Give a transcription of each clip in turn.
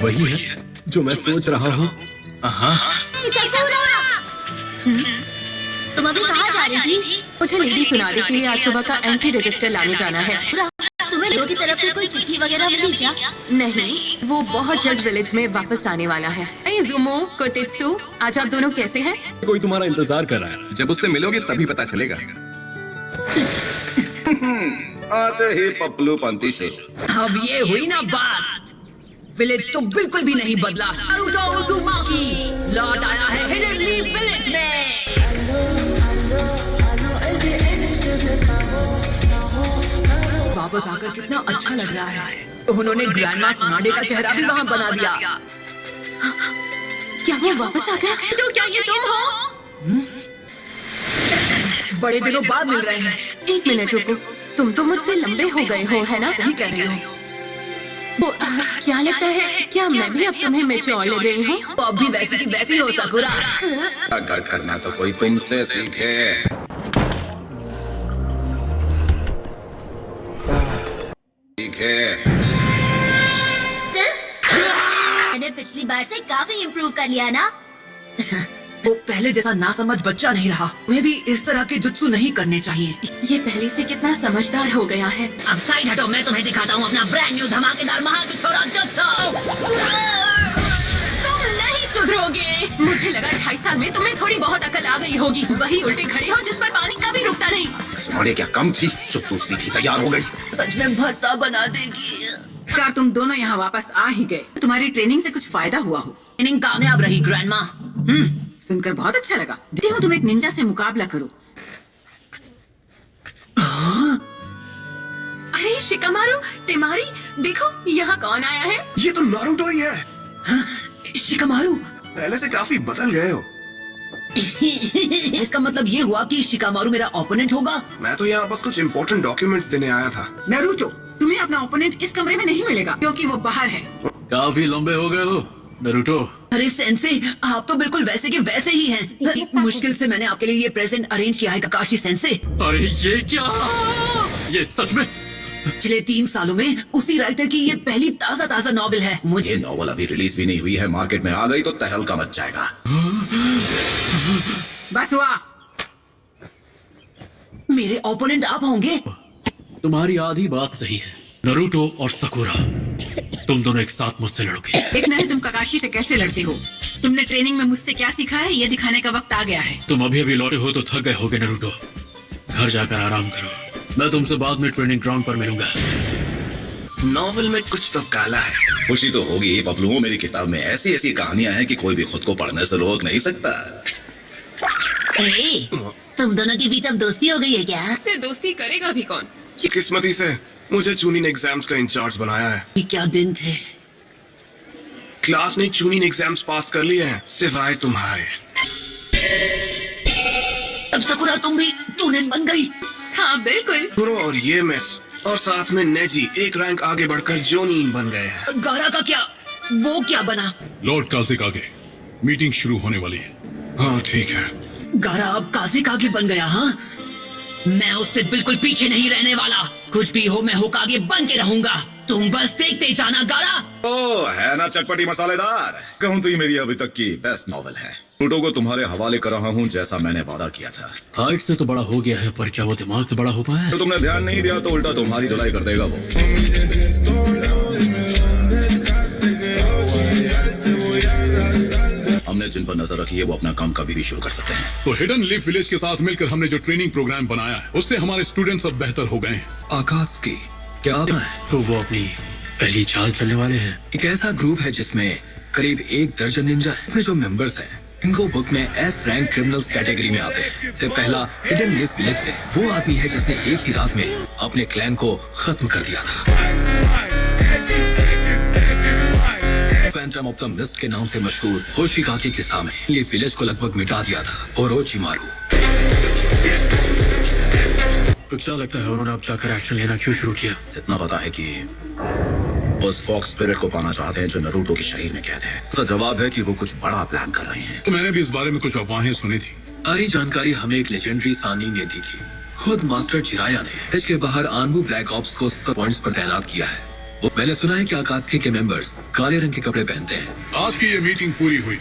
वही है जो मैं सोच रहा हूँ। तुम अभी कहाँ जा रही थी? मुझे लेडी सुनाने के लिए आज सुबह का एंट्री रजिस्टर लाने जाना है। तुम्हें लोगों की तरफ से कोई चिट्ठी वगैरह मिली क्या? नहीं, वो बहुत जल्द विलेज में वापस आने वाला है। जुमो, कोटित्सु, आज आप दोनों कैसे हैं? कोई तुम्हारा इंतजार कर रहा है। जब उससे मिलोगे तभी पता चलेगा। आते ही पपलू पंती से। अब ये हुई ना बात। विलेज तो बिल्कुल भी नहीं बदला। नारुतो उज़ुमाकी लौट आया है हिडन लीफ विलेज में। वापस आकर कितना अच्छा लग रहा है। तो उन्होंने ग्रैंडमा सुनाडे का चेहरा भी वहाँ बना दिया। क्या वो वापस आ गया? तो क्या ये तुम हो? बड़े दिनों बाद मिल रहे हैं। एक मिनट रुको, तुम तो मुझसे लंबे हो गए हो, है ना? नहीं कह रही हूँ। वो, क्या लगता है, क्या मैं भी अब तुम्हें मैच्योर लग रही हूँ? तो अब भी वैसी की वैसी हो साकुरा। अगर करना तो कोई तुमसे सीखे। मैंने पिछली बार से काफी इम्प्रूव कर लिया ना। वो पहले जैसा नासमझ बच्चा नहीं रहा। उन्हें भी इस तरह के जुत्सु नहीं करने चाहिए। ये पहले से कितना समझदार हो गया है। अब साइड हटो, मैं तुम्हें दिखाता हूँ अपना ब्रांड न्यू धमाकेदार महाकुछोरा जुत्सु। तुम नहीं सुधरोगे। मुझे लगा 2.5 साल में तुम्हें थोड़ी बहुत अकल आ गई होगी। वही उल्टे खड़े हो जिस पर पानी कभी रुकता नहीं। सुनाडे क्या कम थी जो दूसरी भी तैयार हो गई। सच में भरता बना देगी। यार तुम दोनों यहाँ वापस आ ही गए। तुम्हारी ट्रेनिंग से कुछ फायदा हुआ हो? ट्रेनिंग कामयाब रही ग्रैंडमा। सुनकर बहुत अच्छा लगा। देखती हूँ तुम एक निंजा से मुकाबला करो। अरे शिकामारू, तेमारी, देखो यहाँ कौन आया है। ये तो नारुतो ही है। शिकामारू, पहले से काफी बदल गए हो। इसका मतलब ये हुआ कि शिकामारू मेरा ओपोनेंट होगा? मैं तो यहाँ बस कुछ इम्पोर्टेंट डॉक्यूमेंट्स देने आया था। नारुतो, तुम्हें अपना ओपोनेंट इस कमरे में नहीं मिलेगा क्योंकि वो बाहर है। काफी लंबे हो गए हो नारुतो। अरे सेंसे, आप तो बिल्कुल वैसे के वैसे ही हैं। मुश्किल से मैंने आपके लिए ये प्रेजेंट अरेंज किया है काकाशी सेंसे। अरे ये क्या? ये सच में? पिछले 3 सालों में उसी राइटर की ये पहली ताजा नॉवेल है। मुझे ये नॉवल अभी रिलीज भी नहीं हुई है, मार्केट में आ गई तो तहलका मच जाएगा। बस हुआ। मेरे ओपोनेंट आप होंगे। तुम्हारी आधी बात सही है। नारुतो और साकुरा, तुम दोनों एक साथ मुझसे लड़ोगे। देखना है तुम काकाशी से कैसे लड़ते हो। तुमने ट्रेनिंग में मुझसे क्या सीखा है ये दिखाने का वक्त आ गया है। तुम अभी लौटे हो तो थक गए होगे नारुतो। घर जाकर आराम करो। मैं तुमसे बाद में ट्रेनिंग ग्राउंड पर मिलूंगा। नॉवल में कुछ तो काला है। खुशी तो होगी ही पपलू, मेरी किताब में ऐसी ऐसी कहानियां हैं कि कोई भी खुद को पढ़ने से रोक नहीं सकता। तुम दोनों के बीच अब दोस्ती हो गई है क्या? इससे दोस्ती करेगा भी कौन? किस्मती से मुझे चूनिन एग्जाम्स का इंचार्ज बनाया है। ये क्या दिन थे। क्लास ने चूनिन एग्जाम्स पास कर लिए हैं सिवाय तुम्हारे। अब साकुरा तुम भी चूनिन बन गई। हाँ बिल्कुल। गुरु और ये मिस और साथ में नेजी एक रैंक आगे बढ़कर जोनीन बन गए हैं। गारा का क्या? वो क्या बना? लॉर्ड काजिक आगे मीटिंग शुरू होने वाली है। हाँ ठीक है। गारा अब काजिक आगे बन गया। हाँ, मैं उससे बिल्कुल पीछे नहीं रहने वाला। कुछ भी हो मैं होकागे बन के रहूंगा। तुम बस देखते जाना गारा। ओ है ना चटपटी मसालेदार। कहूँ तो ये मेरी अभी तक की बेस्ट नॉवल है। नारुतो को तुम्हारे हवाले कर रहा हूँ जैसा मैंने वादा किया था। हाइट से तो बड़ा हो गया है, पर क्या वो दिमाग से बड़ा हो पाया है? तो तुमने ध्यान नहीं दिया तो उल्टा तुम्हारी धुलाई कर देगा वो। हमने जिन पर नजर रखी है वो अपना काम कभी भी शुरू कर सकते हैं। तो हिडन लीफ विलेज के साथ मिलकर हमने जो ट्रेनिंग प्रोग्राम बनाया है उससे हमारे स्टूडेंट्स अब बेहतर हो गए हैं। आकाश की क्या है? तो वो अपनी पहली चाल चलने वाले हैं। एक ऐसा ग्रुप है जिसमें करीब 1 दर्जन निंजा है। इसमें जो मेंबर्स हैं इनको बुक में एस रैंक क्रिमिनल्स कैटेगरी में आते हैं। से पहला हिडन लीफ विलेज से वो आदमी है जिसने एक ही रात में अपने क्लैन को खत्म कर दिया था। फैंटम ऑफ द मिस्ट के नाम से मशहूर होशिगाकी के सामने लीफ विलेज को लगभग मिटा दिया था ओरोचिमारू। तो क्या लगता है उन्होंने अब जाकर एक्शन लेना क्यों शुरू किया? इतना पता है कि उस फॉक्स स्पिरिट को पाना चाहते हैं जो नारुतो के शरीर में कैद है। उसका जवाब है कि वो कुछ बड़ा प्लान कर रहे हैं। तो मैंने भी इस बारे में कुछ अफवाहें सुनी थी। सारी जानकारी हमें एक लेजेंडरी सानी ने दी थी। खुद मास्टर चिराया ने इसके बाहर आनबू ब्लैक ऑप्स को सब पॉइंट्स पर तैनात किया है। मैंने सुना है कि आकात्सुकी के मेंबर्स काले रंग के कपड़े पहनते हैं। आज की ये मीटिंग पूरी हुई।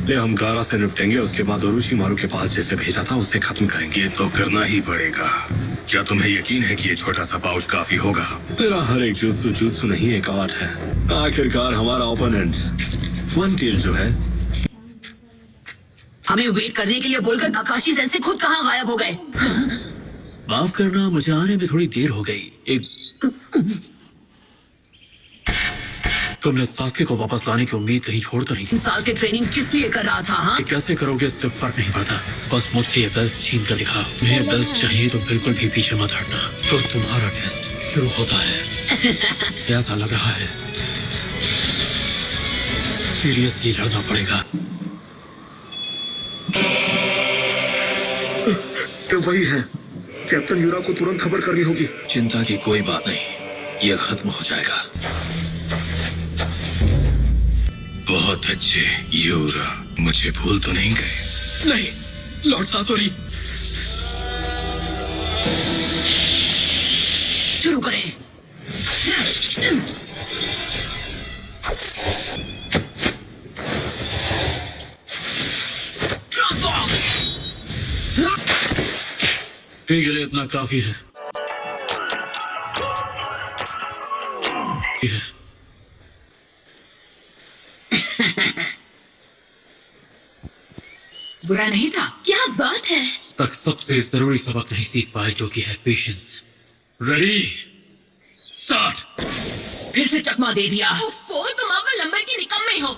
ले हम गारा से निपटेंगे, उसके बाद ओरोशिमारू के पास जैसे भेजा था उससे खत्म करेंगे। ये तो करना ही पड़ेगा। क्या तुम्हें यकीन है कि ये छोटा सा पाउच काफी होगा? मेरा हर एक जुत्सु नहीं एक आर्ट है। आखिरकार हमारा ओपोनेंट वन टेल जो है। हमें वेट करने के लिए बोलकर आकाशी सेंसे खुद कहाँ गायब हो गए? माफ करना, मुझे आने में थोड़ी देर हो गई। तुमने सास्के को वापस लाने की उम्मीद कहीं छोड़ तो नहीं थी? 3 साल की ट्रेनिंग किस लिए कर रहा था? हाँ, ये कैसे करोगे इससे फर्क नहीं पड़ता। बस मुझसे ये बेल्ट छीन कर दिखा। मुझे बेल्ट चाहिए तो बिल्कुल भी पीछे मत हटना। तो तुम्हारा टेस्ट शुरू होता है। कैसा लग रहा है? सीरियसली लड़ना पड़ेगा। तो वही है। कैप्टन यूरा को तुरंत खबर करनी होगी। चिंता की कोई बात नहीं, ये खत्म हो जाएगा। बहुत अच्छे यूरा, मुझे भूल तो नहीं गए? नहीं लॉर्ड सासोरी। शुरू करें। ठीक है, इतना काफी है। ये है। बुरा नहीं था। क्या बात है? तक सबसे जरूरी सबक नहीं सीख पाए, जो कि है पेशेंस। Ready, start. फिर से चकमा दे दिया। ओफो, तुम अव्वल नंबर की निकम्मे हो।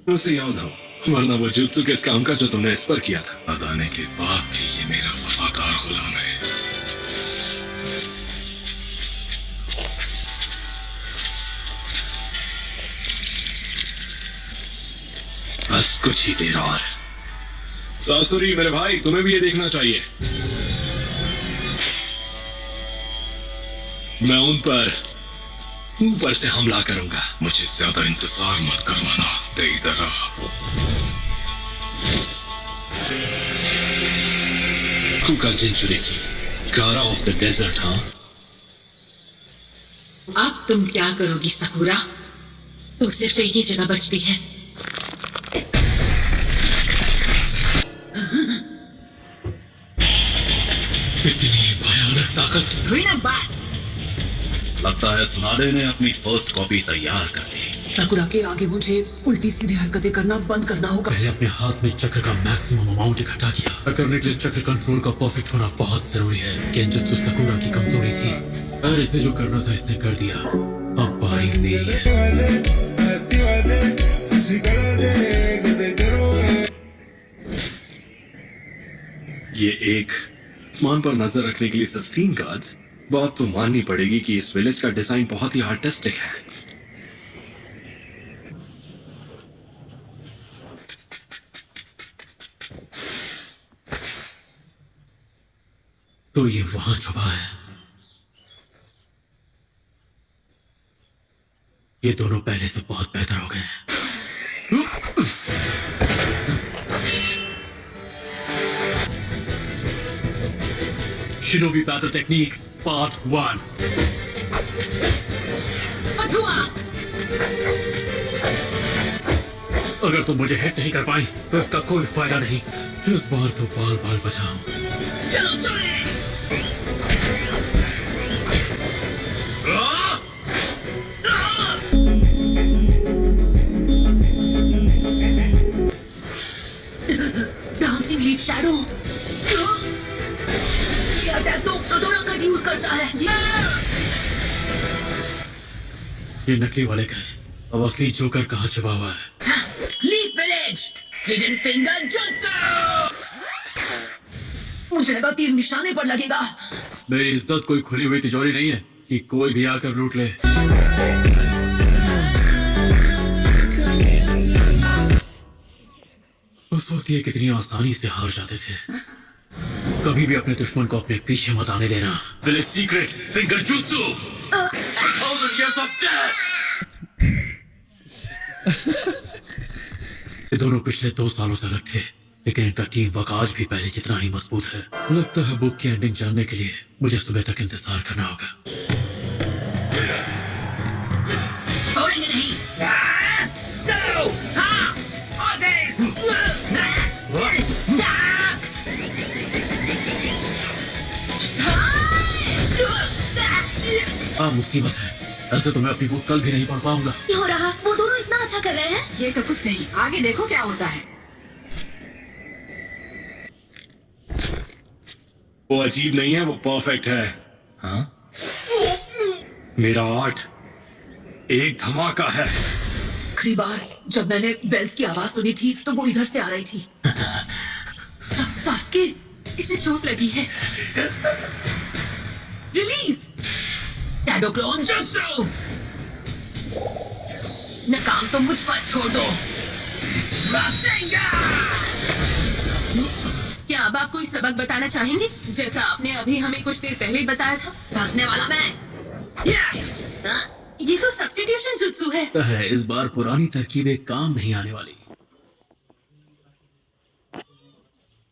मुझे याद हो, वरना वो जुत्सु किस काम का जो तुमने इस पर किया था। बताने के बाद भी ये मेरा वफादार गुलाम है। बस कुछ ही देर और। सासुरी मेरे भाई, तुम्हें भी ये देखना चाहिए। मैं उन पर ऊपर से हमला करूंगा। मुझे ज्यादा इंतजार मत करवाना। दे इधर आ। कुका जिंचुरी की गारा ऑफ द डेजर्ट। हाँ, अब तुम क्या करोगी सकुरा? तो सिर्फ एक ही जगह बचती है। इतनी भयानक ताकत। लगता है सुनाडे ने अपनी फर्स्ट कॉपी तैयार कर ली। सकुरा के आगे मुझे उल्टी सीधी हरकतें करना बंद करना होगा। पहले अपने हाथ में चक्र का मैक्सिमम अमाउंट इकट्ठा किया। करने के लिए चक्र कंट्रोल का परफेक्ट होना बहुत जरूरी है। गेंजुत्सु सकुरा की कमजोरी थी, और इसे जो करना था इसने कर दिया। अब बारी मेरी है। ये एक आसमान पर नजर रखने के लिए सिर्फ 3 गार्ड्स। बात तो माननी पड़ेगी कि इस विलेज का डिजाइन बहुत ही आर्टिस्टिक है। तो ये वहां छुपा है। ये दोनों पहले से बहुत बेहतर हो गए हैं। Shinobi Battle Techniques Part 1। धुआं। अगर तुम मुझे हिट नहीं कर पाई तो इसका कोई फायदा नहीं। इस बार तो बाल बाल बचाओ। Dancing leaf shadow. ये अटैक तो कटोरा कट यूज करता है। ये नकली वाले गए, अब असली जोकर कहाँ छिपा हुआ है? Leaf village hidden finger jutsu. मुझे लगा तीर निशाने पर लगेगा। मेरी इज्जत कोई खुली हुई तिजोरी नहीं है कि कोई भी आकर लूट ले। उस वक्त ये कितनी आसानी से हार जाते थे। कभी भी अपने दुश्मन को अपने पीछे मत आने देना। Village secret finger jutsu. 1000 years of death। ये दोनों पिछले 2 सालों से अलग थे। लेकिन इनका टीम वर्क आज भी पहले जितना ही मजबूत है। लगता है बुक की एंडिंग जानने के लिए मुझे सुबह तक इंतजार करना होगा। छोड़ेंगे नहीं। चलो, हाँ, और तेज। मुसीबत है, ऐसे तो मैं अपनी बुक कल भी नहीं पढ़ पाऊंगा। क्या हो रहा? वो दोनों इतना अच्छा कर रहे हैं। ये तो कुछ नहीं, आगे देखो क्या होता है। वो अजीब नहीं है, वो परफेक्ट है। हाँ? मेरा आर्ट एक धमाका है। आखिरी बार जब मैंने बेल्स की आवाज सुनी थी तो वो इधर से आ रही थी। सास्के, इसे चोट लगी है। रिलीज। Shadow clone jutsu. न काम तो मुझ पर छोड़ दो। क्या अब आप कोई सबक बताना चाहेंगे, जैसा आपने अभी हमें कुछ देर पहले ही बताया था? हंसने वाला मैं। ये तो सब्स्टिट्यूशन जुत्सु है। इस बार पुरानी तरकीबें काम नहीं आने वाली।